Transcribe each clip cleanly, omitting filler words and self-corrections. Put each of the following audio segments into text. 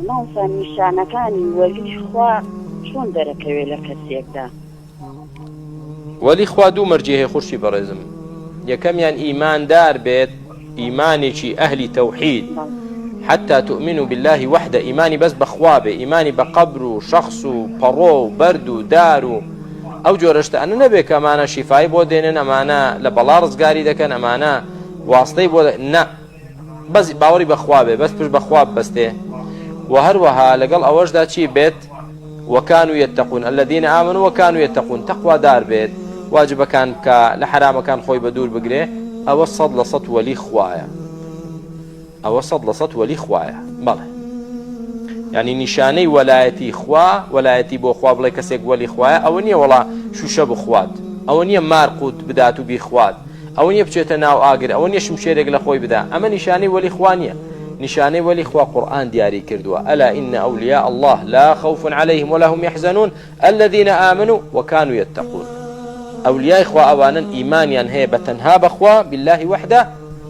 ماوسان نیشانەکانی وەلی خوا چۆن دەرەکەوێت لە کەسێکدا؟ وەلی خوا دوو مەرجێ هەیە خوشی بەڕێزم. یەکەمیان ئیماندار بێت، ئیمانێکی ئەهلی تەوحید، حتى تؤمنوا بالله وحده، إيماني بس بخوابه، إيماني بقبر وشخص وبرو وبرد ودار أو جورشت أنا نبي كمانا شفاي بودين أمانة لبلارز قاري دكان أمانة واسطي بود نا بس باوري بخوابه بس بش بخواب بس ده وهروها لقل أوج دا شي بيت وكانوا يتقون الذين آمنوا وكانوا يتقون تقوى دار بيت واجب كان لحرام كان خوي بدور بقريه أو الصد لصت ولي خوايا أو صد لصت ولي خوايا بله يعني نشاني ولايتي خوا ولايتي بو خوا بلا كسيك ولي خوايا أو نية ولا شو شب خوات أو نية مارقود بداتو بي خوات أو نية بچيتا ناو آقر أو نية شمشيرك لخوي بدا أما نشاني ولي خوانية نشاني ولي خوا قرآن دياري كردوا ألا إن أولياء الله لا خوف عليهم ولا هم يحزنون الذين آمنوا وكانوا يتقون أولياء خوا أوانا إيمانيا هي بتنها بخوا بالله وحده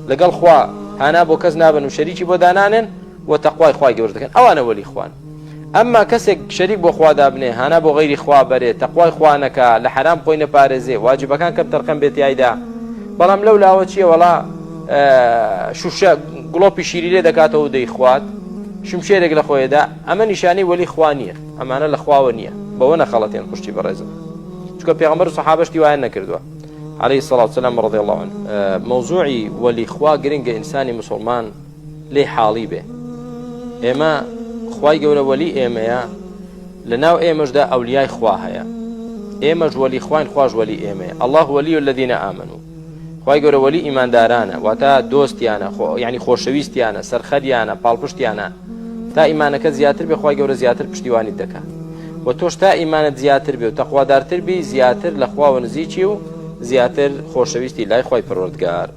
لقل خوا هانا بو كز نابن وشريكي بو دانانن وتقوى خواي جورتكن أوانا ولي خوان أما كسك شريك بو خوا دابنه هانا بو غير خوا بري تقوى خوانك لحرام خوين بارزي واجب كان كم ترقم بيتي ايدا بلام لولا وشي ولا شوشا قلوبي شيري دكاته ودي خوات شمشيرك لخوي دا أما نشاني ولي خوانية أما أنا لخواونية بوانا خلطين خشتي برزم شكو بيغمبر صحابش ديوان نكردوا عليه الصلاة والسلام رضي الله عنه موضوعي ولي خوا قرنق إنساني مسلمان لي حالي به إما خواي قولا ولي إما لناو إماش دا أولياء خواها إماش ولي خوان خواج ولي إما الله ولي الذين آمنوا خواي قولا ولي إيمان دارانا واتا دوستيانا يعني خوشويستيانا سرخديانا بالبشتيانا تا إيمانك زياتر بي خواي قولا زياتر بشتيواني الدكا وتوش تا إيمانت زياتر بي وتقوى دارتر بي زياتر لخوا ونزيچي و زیاتر خۆشەویستی لای خۆی پەروەردگار